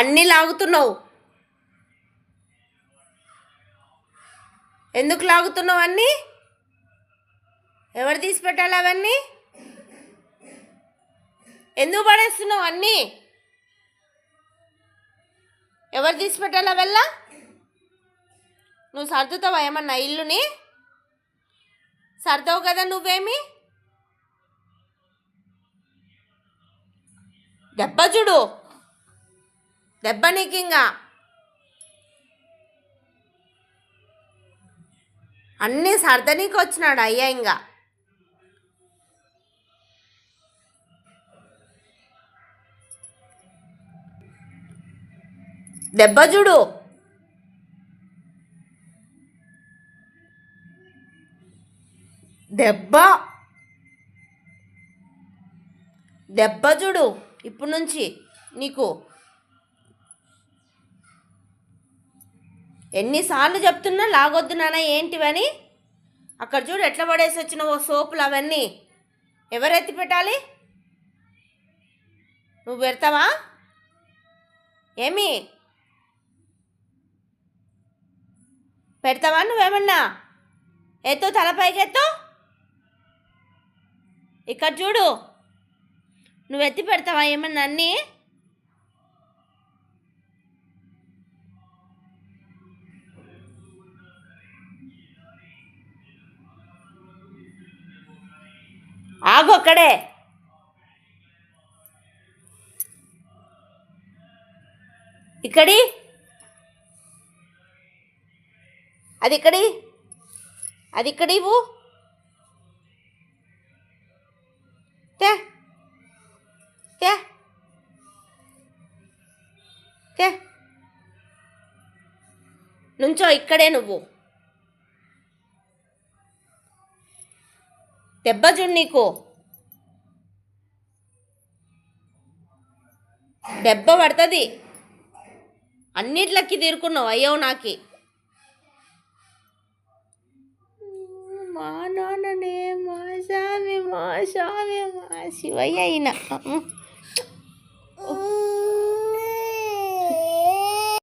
అన్నీ లాగుతున్నావు. ఎందుకు లాగుతున్నావు అన్నీ? ఎవరు తీసి పెట్టాలి అవన్నీ? ఎందుకు పడేస్తున్నావు అన్నీ? ఎవరు తీసి పెట్టాలి అవెల్లా? నువ్వు సర్దుతావా ఏమన్నా ఇల్లుని? సర్దవు కదా నువ్వేమి? దెబ్బ చూడు, దెబ్బ నీకింగా. అన్నీ సర్దనీకి వచ్చినాడు అయ్యా. ఇంకా దెబ్బ చూడు, దెబ్బ దెబ్బ చూడు ఇప్పుడు నుంచి నీకు. ఎన్నిసార్లు చెప్తున్నా లాగొద్దు నాన్న ఏంటివని. అక్కడ చూడు ఎట్లా పడేసి వచ్చినావో సోపులు అవన్నీ. ఎవరు ఎత్తి పెట్టాలి? నువ్వు పెడతావా ఏమి? పెడతావా నువ్వేమన్నా? ఎత్తో తలపైకి ఎత్తో. ఇక్కడ చూడు, నువ్వు ఎత్తి పెడతావా ఏమన్నా అన్నీ? ఆగు అక్కడే. ఇక్కడి అది ఇక్కడి అది ఇక్కడి ఇవ్వు. తే తే తే నుంచో ఇక్కడే నువ్వు. దెబ్బ చూడు నీకు, దెబ్బ పడుతుంది. అన్నిట్లకి తీరుకున్నావు అయ్యో నాకి. మా నాన్ననే మా స్వామి మా శివయ్య అయినా